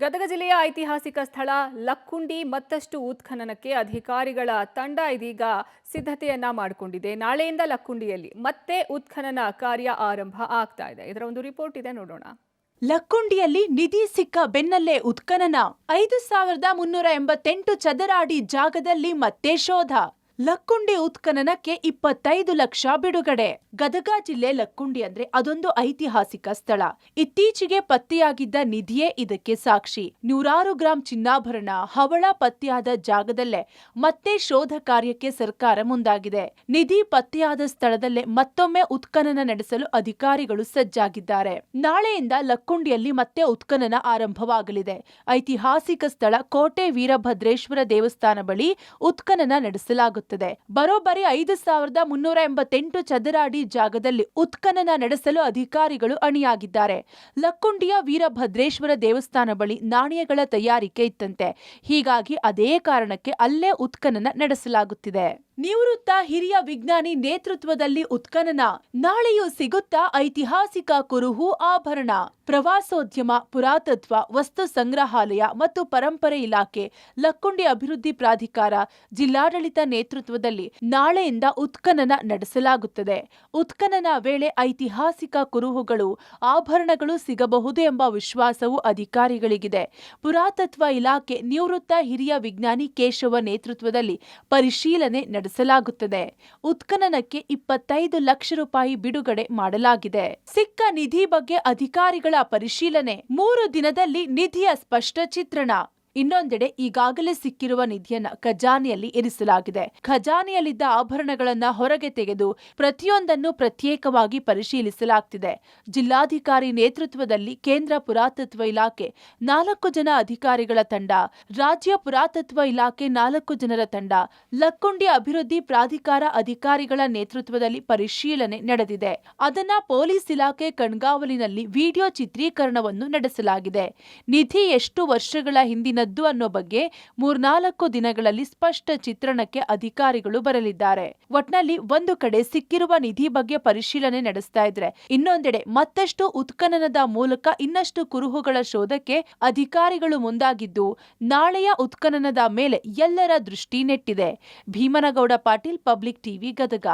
ಗದಗ ಜಿಲ್ಲೆಯ ಐತಿಹಾಸಿಕ ಸ್ಥಳ ಲಕ್ಕುಂಡಿ ಮತ್ತಷ್ಟು ಉತ್ಖನನಕ್ಕೆ ಅಧಿಕಾರಿಗಳ ತಂಡ ಇದೀಗ ಸಿದ್ಧತೆಯನ್ನ ಮಾಡಿಕೊಂಡಿದೆ. ನಾಳೆಯಿಂದ ಲಕ್ಕುಂಡಿಯಲ್ಲಿ ಮತ್ತೆ ಉತ್ಖನನ ಕಾರ್ಯ ಆರಂಭ ಆಗ್ತಾ ಇದೆ. ಇದರ ಒಂದು ರಿಪೋರ್ಟ್ ಇದೆ, ನೋಡೋಣ. ಲಕ್ಕುಂಡಿಯಲ್ಲಿ ನಿಧಿ ಸಿಕ್ಕ ಬೆನ್ನಲ್ಲೇ ಉತ್ಖನನ. 5388 ಚದರ ಅಡಿ ಜಾಗದಲ್ಲಿ ಮತ್ತೆ ಶೋಧ. ಲಕ್ಕುಂಡಿ ಉತ್ಖನನಕ್ಕೆ 25 ಲಕ್ಷ ಬಿಡುಗಡೆ. ಗದಗ ಜಿಲ್ಲೆ ಲಕ್ಕುಂಡಿ ಅಂದ್ರೆ ಅದೊಂದು ಐತಿಹಾಸಿಕ ಸ್ಥಳ. ಇತ್ತೀಚೆಗೆ ಪತ್ತೆಯಾಗಿದ್ದ ನಿಧಿಯೇ ಇದಕ್ಕೆ ಸಾಕ್ಷಿ. 100 ಗ್ರಾಂ ಚಿನ್ನಾಭರಣ ಹವಳ ಪತ್ತೆಯಾದ ಜಾಗದಲ್ಲೇ ಮತ್ತೆ ಶೋಧ ಕಾರ್ಯಕ್ಕೆ ಸರ್ಕಾರ ಮುಂದಾಗಿದೆ. ನಿಧಿ ಪತ್ತೆಯಾದ ಸ್ಥಳದಲ್ಲೇ ಮತ್ತೊಮ್ಮೆ ಉತ್ಖನನ ನಡೆಸಲು ಅಧಿಕಾರಿಗಳು ಸಜ್ಜಾಗಿದ್ದಾರೆ. ನಾಳೆಯಿಂದ ಲಕ್ಕುಂಡಿಯಲ್ಲಿ ಮತ್ತೆ ಉತ್ಖನನ ಆರಂಭವಾಗಲಿದೆ. ಐತಿಹಾಸಿಕ ಸ್ಥಳ ಕೋಟೆ ವೀರಭದ್ರೇಶ್ವರ ದೇವಸ್ಥಾನ ಬಳಿ ಉತ್ಖನನ ನಡೆಸಲಾಗುತ್ತದೆ. ಬರೋಬ್ಬರಿ 5388 ಚದರ ಅಡಿ ಜಾಗದಲ್ಲಿ ಉತ್ಖನನ ನಡೆಸಲು ಅಧಿಕಾರಿಗಳು ಅಣಿಯಾಗಿದ್ದಾರೆ. ಲಕ್ಕುಂಡಿಯ ವೀರಭದ್ರೇಶ್ವರ ದೇವಸ್ಥಾನ ಬಳಿ ನಾಣ್ಯಗಳ ತಯಾರಿಕೆ ಇತ್ತಂತೆ. ಹೀಗಾಗಿ ಅದೇ ಕಾರಣಕ್ಕೆ ಅಲ್ಲೇ ಉತ್ಖನನ ನಡೆಸಲಾಗುತ್ತಿದೆ. ನಿವೃತ್ತ ಹಿರಿಯ ವಿಜ್ಞಾನಿ ನೇತೃತ್ವದಲ್ಲಿ ಉತ್ಖನನ. ನಾಳೆಯೂ ಸಿಗುತ್ತಾ ಐತಿಹಾಸಿಕ ಕುರುಹು ಆಭರಣ. ಪ್ರವಾಸೋದ್ಯಮ, ಪುರಾತತ್ವ, ವಸ್ತು ಸಂಗ್ರಹಾಲಯ ಮತ್ತು ಪರಂಪರೆ ಇಲಾಖೆ, ಲಕ್ಕುಂಡಿ ಅಭಿವೃದ್ಧಿ ಪ್ರಾಧಿಕಾರ, ಜಿಲ್ಲಾಡಳಿತ ನೇತೃತ್ವದಲ್ಲಿ ನಾಳೆಯಿಂದ ಉತ್ಖನನ ನಡೆಸಲಾಗುತ್ತದೆ. ಉತ್ಖನನ ವೇಳೆ ಐತಿಹಾಸಿಕ ಕುರುಹುಗಳು, ಆಭರಣಗಳು ಸಿಗಬಹುದು ಎಂಬ ವಿಶ್ವಾಸವು ಅಧಿಕಾರಿಗಳಿಗಿದೆ. ಪುರಾತತ್ವ ಇಲಾಖೆ ನಿವೃತ್ತ ಹಿರಿಯ ವಿಜ್ಞಾನಿ ಕೇಶವ ನೇತೃತ್ವದಲ್ಲಿ ಪರಿಶೀಲನೆ ನಡೆಸಲಾಗುತ್ತದೆ. ಉತ್ಖನನಕ್ಕೆ 25 ಲಕ್ಷ ರೂಪಾಯಿ ಬಿಡುಗಡೆ ಮಾಡಲಾಗಿದೆ. ಸಿಕ್ಕ ನಿಧಿ ಬಗ್ಗೆ ಅಧಿಕಾರಿಗಳ ಪರಿಶೀಲನೆ. 3 ದಿನದಲ್ಲಿ ನಿಧಿಯ ಸ್ಪಷ್ಟ ಚಿತ್ರಣ. ಇನ್ನೊಂದೆಡೆ ಈಗಾಗಲೇ ಸಿಕ್ಕಿರುವ ನಿಧಿಯನ್ನ ಖಜಾನೆಯಲ್ಲಿ ಇರಿಸಲಾಗಿದೆ. ಖಜಾನೆಯಲ್ಲಿದ್ದ ಆಭರಣಗಳನ್ನ ಹೊರಗೆ ತೆಗೆದು ಪ್ರತಿಯೊಂದನ್ನು ಪ್ರತ್ಯೇಕವಾಗಿ ಪರಿಶೀಲಿಸಲಾಗ್ತಿದೆ. ಜಿಲ್ಲಾಧಿಕಾರಿ ನೇತೃತ್ವದಲ್ಲಿ ಕೇಂದ್ರ ಪುರಾತತ್ವ ಇಲಾಖೆ 4 ಜನ ಅಧಿಕಾರಿಗಳ ತಂಡ, ರಾಜ್ಯ ಪುರಾತತ್ವ ಇಲಾಖೆ 4 ಜನರ ತಂಡ, ಲಕ್ಕುಂಡಿ ಅಭಿವೃದ್ಧಿ ಪ್ರಾಧಿಕಾರ ಅಧಿಕಾರಿಗಳ ನೇತೃತ್ವದಲ್ಲಿ ಪರಿಶೀಲನೆ ನಡೆದಿದೆ. ಅದನ್ನ ಪೊಲೀಸ್ ಇಲಾಖೆ ಕಣ್ಗಾವಲಿನಲ್ಲಿ ವಿಡಿಯೋ ಚಿತ್ರೀಕರಣವನ್ನು ನಡೆಸಲಾಗಿದೆ. ನಿಧಿ ಎಷ್ಟು ವರ್ಷಗಳ ಹಿಂದಿನ ಅನ್ನೋ ಬಗ್ಗೆ 3-4 ದಿನಗಳಲ್ಲಿ ಸ್ಪಷ್ಟ ಚಿತ್ರಣಕ್ಕೆ ಅಧಿಕಾರಿಗಳು ಬರಲಿದ್ದಾರೆ. ಒಟ್ನಲ್ಲಿ ಒಂದು ಕಡೆ ಸಿಕ್ಕಿರುವ ನಿಧಿ ಬಗ್ಗೆ ಪರಿಶೀಲನೆ ನಡೆಸ್ತಾ ಇದ್ರೆ, ಇನ್ನೊಂದೆಡೆ ಮತ್ತಷ್ಟು ಉತ್ಖನನದ ಮೂಲಕ ಇನ್ನಷ್ಟು ಕುರುಹುಗಳ ಶೋಧಕ್ಕೆ ಅಧಿಕಾರಿಗಳು ಮುಂದಾಗಿದ್ದು, ನಾಳೆಯ ಉತ್ಖನನದ ಮೇಲೆ ಎಲ್ಲರ ದೃಷ್ಟಿ ನೆಟ್ಟಿದೆ. Bhimanagouda Patil, public TV, Gadag.